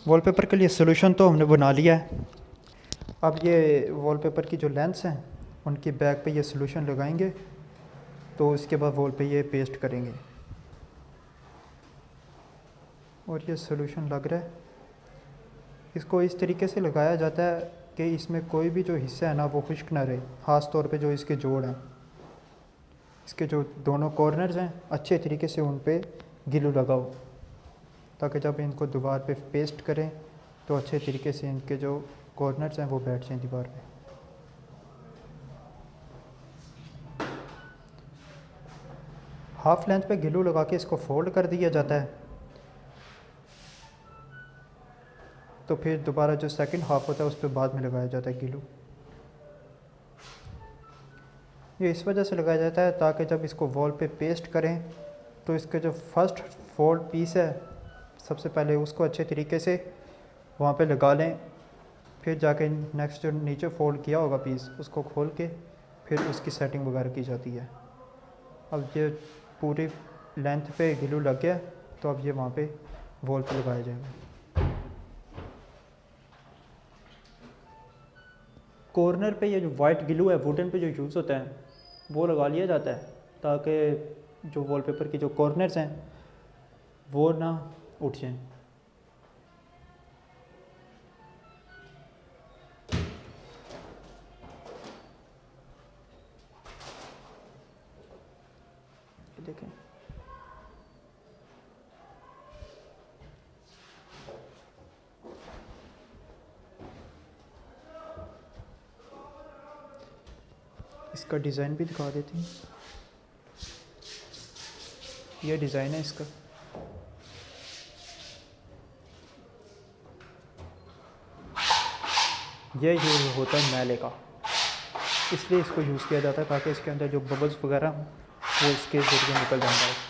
Wallpaper के लिए solution तो हमने बना लिया है। अब ये वॉलपेपर की जो लेंस हैं उनकी बैक पे ये सॉल्यूशन लगाएंगे, तो इसके बाद वॉल पे ये पेस्ट करेंगे। और ये सॉल्यूशन लग रहा है। इसको इस तरीके से लगाया जाता है कि इसमें कोई भी जो हिस्सा है ना वो खुश्क ना रहे, ख़ास तौर पे जो इसके जोड़ हैं, इसके जो दोनों कॉर्नर्स हैं अच्छे तरीके से उन पे गिलू लगाओ, ताकि जब इनको दीवार पे पेस्ट करें तो अच्छे तरीके से इनके जो कॉर्नर्स हैं वो बैठ जाएं दीवार पे। हाफ लेंथ पे गिलू लगा के इसको फोल्ड कर दिया जाता है, तो फिर दोबारा जो सेकंड हाफ होता है उस पर बाद में लगाया जाता है गिलू। ये इस वजह से लगाया जाता है ताकि जब इसको वॉल पे पेस्ट करें तो इसके जो फर्स्ट फोल्ड पीस है सबसे पहले उसको अच्छे तरीके से वहाँ पे लगा लें, फिर जाके नेक्स्ट जो नीचे फोल्ड किया होगा पीस उसको खोल के फिर उसकी सेटिंग वगैरह की जाती है। अब ये पूरी लेंथ पे गिलू लग गया, तो अब ये वहाँ पे वॉल पे लगाया जाएगा। कॉर्नर पे ये जो वाइट गिलू है वुडन पे जो यूज़ होता है वो लगा लिया जाता है, ताकि जो वॉलपेपर की जो कॉर्नर्स हैं वो ना उठ जाएं। ये देखें, इसका डिज़ाइन भी दिखा देते हैं। ये डिज़ाइन है इसका। ये यूज़ होता है मैले का, इसलिए इसको यूज़ किया जाता है ताकि इसके अंदर जो बबल्स वगैरह वो इसके ज़रिए निकल जाता है।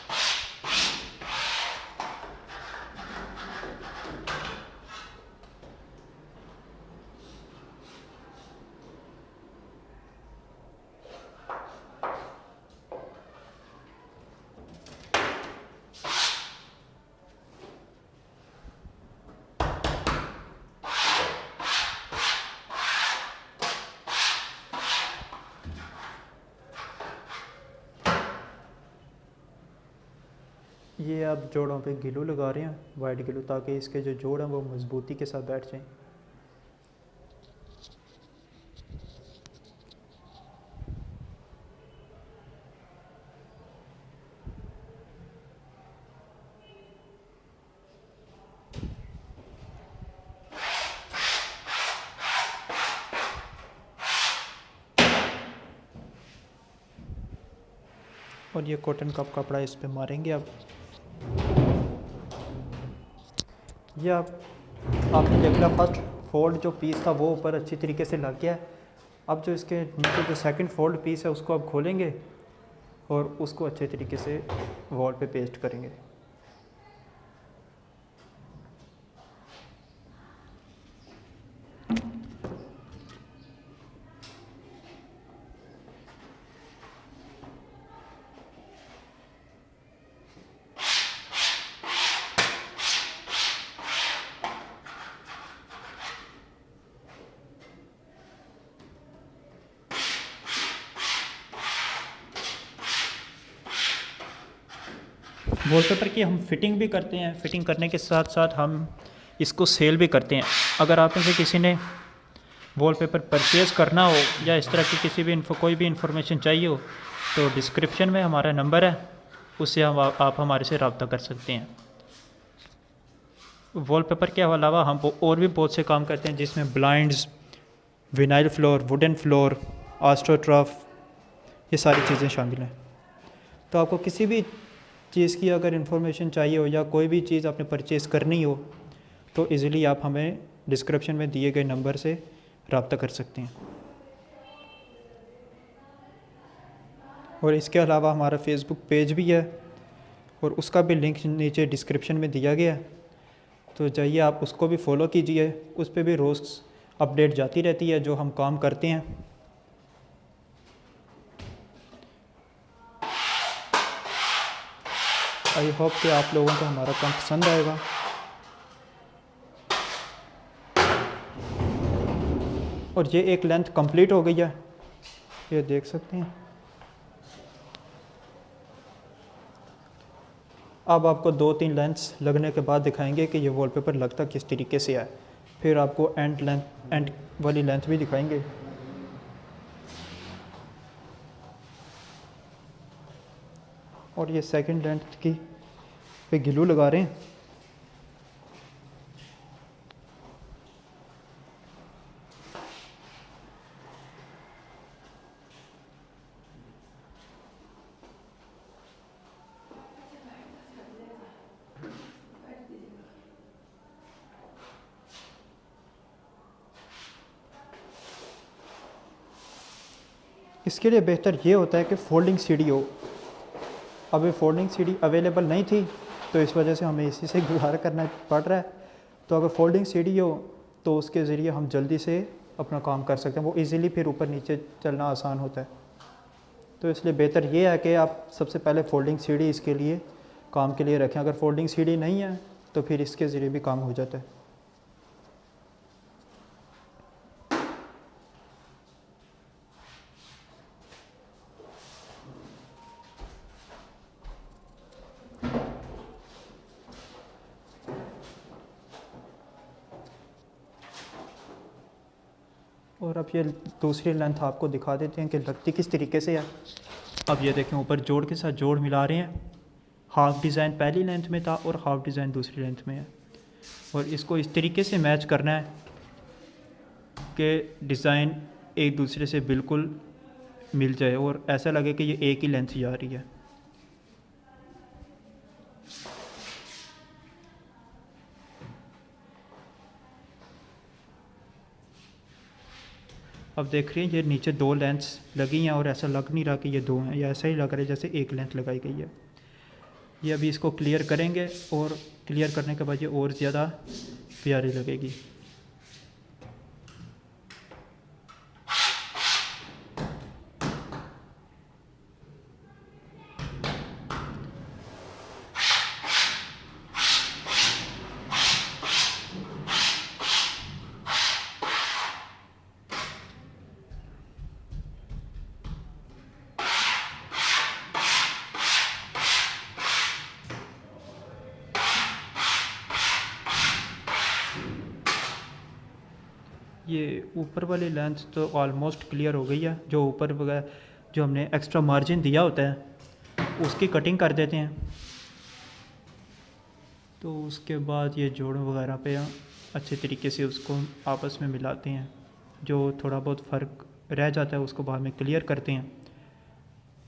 ये आप जोड़ों पे गिलू लगा रहे हैं, वाइट गिलू, ताकि इसके जो जोड़ हैं वो मजबूती के साथ बैठ जाएं। और ये कॉटन का कपड़ा इस पे मारेंगे। अब ये आपने देखना फर्स्ट फोल्ड जो पीस था वो ऊपर अच्छी तरीके से लग गया है। अब जो इसके नीचे जो सेकंड फोल्ड पीस है उसको आप खोलेंगे और उसको अच्छे तरीके से वॉल पे पेस्ट करेंगे। वॉलपेपर की हम फिटिंग भी करते हैं, फिटिंग करने के साथ साथ हम इसको सेल भी करते हैं। अगर आप में से किसी ने वॉलपेपर परचेज़ करना हो या इस तरह की किसी भी कोई भी इंफॉर्मेशन चाहिए हो तो डिस्क्रिप्शन में हमारा नंबर है, उससे आप हमारे से रब्ता कर सकते हैं। वॉलपेपर के अलावा हम और भी बहुत से काम करते हैं, जिसमें blinds, vinyl floor, wooden floor, astroturf, ये सारी चीज़ें शामिल हैं। तो आपको किसी भी चीज़ की अगर इन्फॉर्मेशन चाहिए हो या कोई भी चीज़ आपने परचेज़ करनी हो तो इजीली आप हमें डिस्क्रिप्शन में दिए गए नंबर से रब्ता कर सकते हैं। और इसके अलावा हमारा फेसबुक पेज भी है और उसका भी लिंक नीचे डिस्क्रिप्शन में दिया गया है, तो जाइए आप उसको भी फॉलो कीजिए। उस पर भी रोज़ अपडेट जाती रहती है जो हम काम करते हैं। आई होप कि आप लोगों को हमारा काम पसंद आएगा। और ये एक लेंथ कंप्लीट हो गई है, ये देख सकते हैं। अब आपको 2-3 लेंथ्स लगने के बाद दिखाएंगे कि ये वॉलपेपर लगता किस तरीके से है, फिर आपको एंड वाली लेंथ भी दिखाएंगे। और ये सेकंड लेंथ की पे ग्लू लगा रहे हैं। इसके लिए बेहतर ये होता है कि फोल्डिंग सीढ़ी हो। अब ये फोल्डिंग सीढ़ी अवेलेबल नहीं थी तो इस वजह से हमें इसी से गुजारा करना पड़ रहा है। तो अगर फोल्डिंग सीढ़ी हो तो उसके ज़रिए हम जल्दी से अपना काम कर सकते हैं, वो इजीली फिर ऊपर नीचे चलना आसान होता है। तो इसलिए बेहतर ये है कि आप सबसे पहले फोल्डिंग सीढ़ी इसके लिए काम के लिए रखें। अगर फोल्डिंग सीढ़ी नहीं है तो फिर इसके ज़रिए भी काम हो जाता है। और अब ये दूसरी लेंथ आपको दिखा देते हैं कि लगती किस तरीके से है। अब ये देखें, ऊपर जोड़ के साथ जोड़ मिला रहे हैं। हाफ डिज़ाइन पहली लेंथ में था और हाफ डिज़ाइन दूसरी लेंथ में है, और इसको इस तरीके से मैच करना है कि डिज़ाइन एक दूसरे से बिल्कुल मिल जाए और ऐसा लगे कि ये एक ही लेंथ जा रही है। अब देख रहे हैं ये नीचे 2 लेंथ्स लगी हैं और ऐसा लग नहीं रहा कि ये 2 हैं, या ऐसा ही लग रहा है जैसे एक लेंथ लगाई गई है। ये अभी इसको क्लियर करेंगे और क्लियर करने के बाद ये और ज़्यादा प्यारी लगेगी। ये ऊपर वाली लेंथ तो ऑलमोस्ट क्लियर हो गई है। जो ऊपर वगैरह जो हमने एक्स्ट्रा मार्जिन दिया होता है उसकी कटिंग कर देते हैं। तो उसके बाद ये जोड़ वगैरह पे अच्छे तरीके से उसको आपस में मिलाते हैं। जो थोड़ा बहुत फ़र्क रह जाता है उसको बाद में क्लियर करते हैं।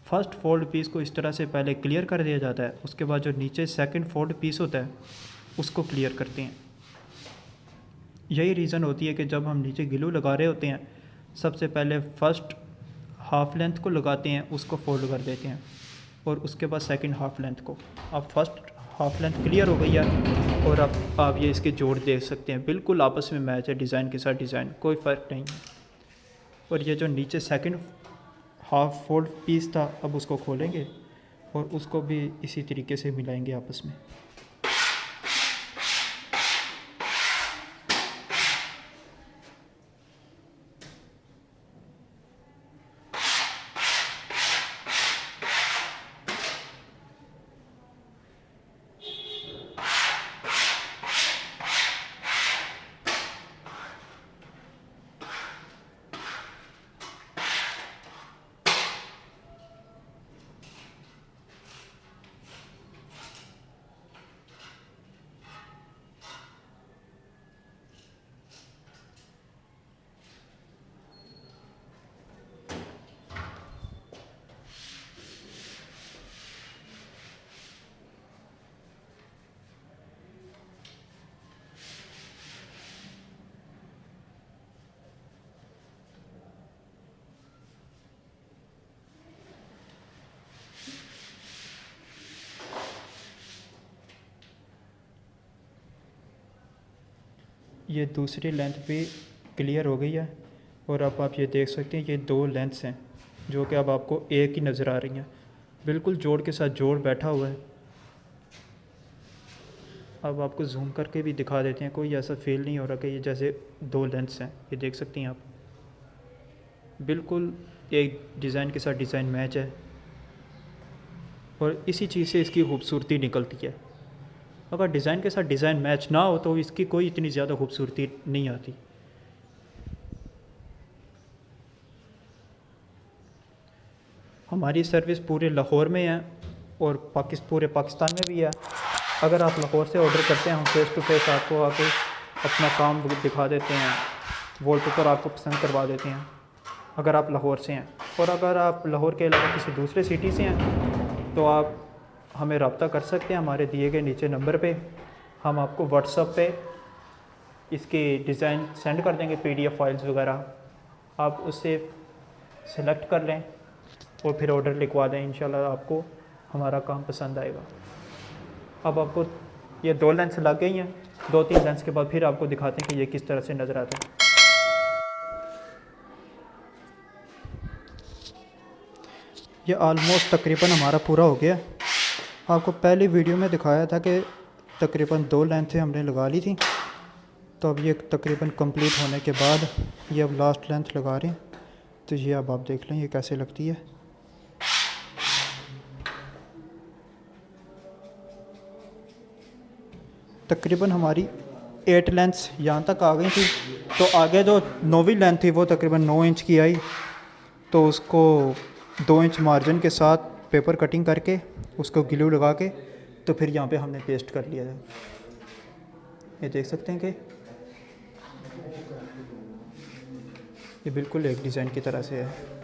फर्स्ट फोल्ड पीस को इस तरह से पहले क्लियर कर दिया जाता है, उसके बाद जो नीचे सेकंड फोल्ड पीस होता है उसको क्लियर करते हैं। यही रीज़न होती है कि जब हम नीचे ग्लू लगा रहे होते हैं सबसे पहले फ़र्स्ट हाफ़ लेंथ को लगाते हैं, उसको फोल्ड कर देते हैं, और उसके बाद सेकंड हाफ़ लेंथ को। अब फर्स्ट हाफ़ लेंथ क्लियर हो गई है और अब आप ये इसके जोड़ देख सकते हैं, बिल्कुल आपस में मैच है डिज़ाइन के साथ डिज़ाइन, कोई फ़र्क नहीं है। और ये जो नीचे सेकंड हाफ़ फोल्ड पीस था अब उसको खोलेंगे और उसको भी इसी तरीके से मिलाएंगे आपस में। ये दूसरी लेंथ भी क्लियर हो गई है और अब आप ये देख सकते हैं ये 2 लेंथ्स हैं जो कि अब आपको एक ही नज़र आ रही हैं, बिल्कुल जोड़ के साथ जोड़ बैठा हुआ है। अब आपको जूम करके भी दिखा देते हैं, कोई ऐसा फील नहीं हो रहा कि ये जैसे 2 लेंथ्स हैं, ये देख सकती हैं आप। बिल्कुल एक डिज़ाइन के साथ डिज़ाइन मैच है और इसी चीज़ से इसकी खूबसूरती निकलती है। अगर डिज़ाइन के साथ डिज़ाइन मैच ना हो तो इसकी कोई इतनी ज़्यादा खूबसूरती नहीं आती। हमारी सर्विस पूरे लाहौर में है और पूरे पाकिस्तान में भी है। अगर आप लाहौर से ऑर्डर करते हैं हम फेस टू फेस आपको आके अपना काम दिखा देते हैं, वॉलपेपर आपको पसंद करवा देते हैं अगर आप लाहौर से हैं। और अगर आप लाहौर के अलावा किसी दूसरे सिटी से हैं तो आप हमें रब्ता कर सकते हैं हमारे दिए गए नीचे नंबर पे। हम आपको व्हाट्सएप पे इसके डिज़ाइन सेंड कर देंगे, PDF फाइल्स वगैरह, आप उससे सेलेक्ट कर लें और फिर ऑर्डर लिखवा दें। इंशाल्लाह आपको हमारा काम पसंद आएगा। अब आपको ये 2 लेंस लग गई हैं, 2-3 लेंस के बाद फिर आपको दिखाते हैं कि ये किस तरह से नज़र आता है। ये ऑलमोस्ट तकरीबन हमारा पूरा हो गया। आपको पहली वीडियो में दिखाया था कि तकरीबन 2 लेंथें हमने लगा ली थी, तो अब ये तकरीबन कंप्लीट होने के बाद ये अब लास्ट लेंथ लगा रहे हैं। तो ये अब आप देख लें ये कैसे लगती है। तकरीबन हमारी 8 लेंथ्स यहाँ तक आ गई थी। तो आगे जो 9वीं लेंथ थी वो तकरीबन 9 इंच की आई, तो उसको 2 इंच मार्जिन के साथ पेपर कटिंग करके उसको ग्लू लगा के तो फिर यहाँ पे हमने पेस्ट कर लिया है। ये देख सकते हैं कि ये बिल्कुल एक डिज़ाइन की तरह से है।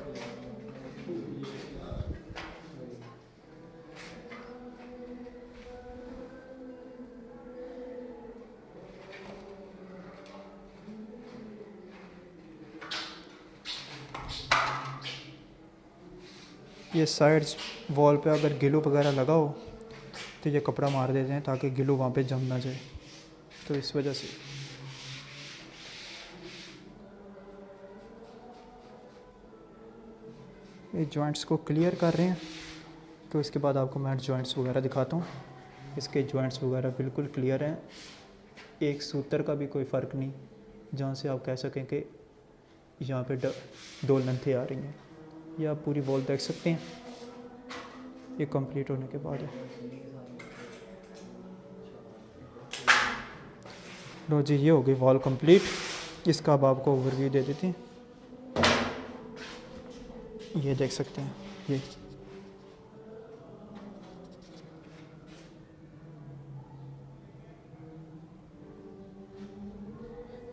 ये साइड्स वॉल पे अगर ग्लू वगैरह लगा हो तो ये कपड़ा मार देते हैं ताकि ग्लू वहाँ पे जम ना जाए, तो इस वजह से। ये जॉइंट्स को क्लियर कर रहे हैं, तो इसके बाद आपको मैं जॉइंट्स वगैरह दिखाता हूँ। इसके जॉइंट्स वगैरह बिल्कुल क्लियर हैं, एक सूत्र का भी कोई फ़र्क नहीं जहाँ से आप कह सकें कि यहाँ पे 2 लेंथें आ रही हैं। ये आप पूरी वॉल देख सकते हैं, ये कंप्लीट होने के बाद है। लो जी, ये हो गई वॉल कंप्लीट। इसका अब आपको ओवरव्यू दे देते हैं। ये देख सकते हैं, ये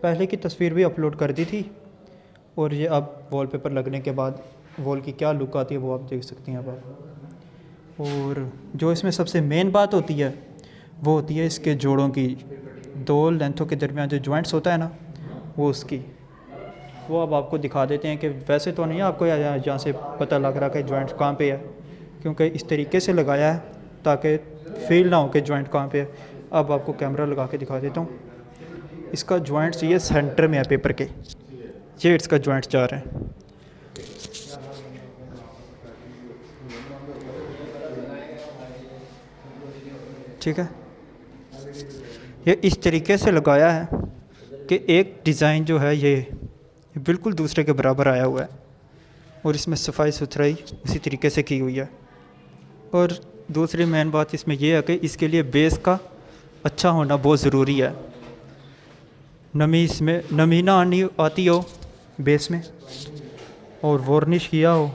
पहले की तस्वीर भी अपलोड कर दी थी और ये अब वॉलपेपर लगने के बाद वॉल की क्या लुक आती है वो आप देख सकते हैं अब आप। और जो इसमें सबसे मेन बात होती है वो होती है इसके जोड़ों की, 2 लेंथों के दरमियान जो जॉइंट्स होता है ना वो उसकी, वो अब आपको दिखा देते हैं कि वैसे तो नहीं आपको यहाँ से पता लग रहा कि जॉइंट कहाँ पे है, क्योंकि इस तरीके से लगाया है ताकि फील ना हो कि जॉइंट कहाँ पे है। अब आपको कैमरा लगा के दिखा देता हूँ। इसका जॉइंट्स ये सेंटर में है पेपर के, ये इसका जॉइंट्स जा रहे हैं। ठीक है, ये इस तरीके से लगाया है कि एक डिज़ाइन जो है ये बिल्कुल दूसरे के बराबर आया हुआ है और इसमें सफाई सुथराई उसी तरीके से की हुई है। और दूसरी मेन बात इसमें यह है कि इसके लिए बेस का अच्छा होना बहुत ज़रूरी है। नमी ना आती हो बेस में और वार्निश किया हो,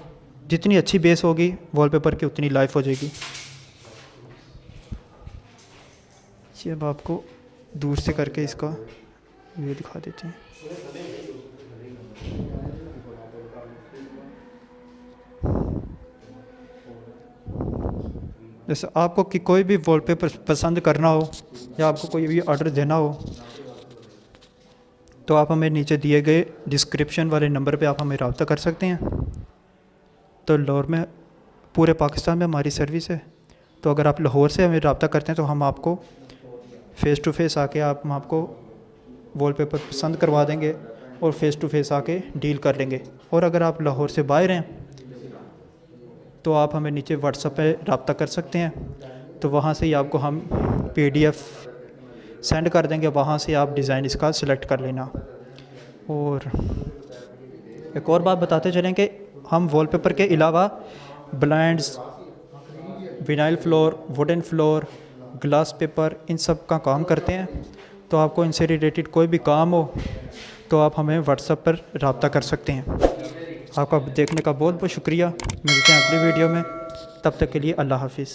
जितनी अच्छी बेस होगी वॉलपेपर की उतनी लाइफ हो जाएगी। ये अब आपको दूर से करके इसका व्यू दिखा देते हैं। जैसे आपको कि कोई भी वॉलपेपर पसंद करना हो या आपको कोई भी ऑर्डर देना हो तो आप हमें नीचे दिए गए डिस्क्रिप्शन वाले नंबर पे आप हमें रब्ता कर सकते हैं। तो लाहौर में पूरे पाकिस्तान में हमारी सर्विस है, तो अगर आप लाहौर से हमें रब्ता करते हैं तो हम आपको फ़ेस टू फेस आके हम आपको वॉलपेपर पसंद करवा देंगे और फ़ेस टू फेस आके डील कर लेंगे। और अगर आप लाहौर से बाहर हैं तो आप हमें नीचे व्हाट्सएप पे रब्ता कर सकते हैं, तो वहाँ से ही आपको हम PDF सेंड कर देंगे, वहाँ से आप डिज़ाइन इसका सिलेक्ट कर लेना। और एक और बात बताते चलें कि हम वॉलपेपर के अलावा blinds, vinyl floor, wooden floor, glass paper, इन सब का काम करते हैं। तो आपको इनसे रिलेटेड कोई भी काम हो तो आप हमें व्हाट्सएप पर रब्ता कर सकते हैं। आपका देखने का बहुत बहुत शुक्रिया। मिलते हैं अगली वीडियो में, तब तक के लिए अल्लाह हाफिज़।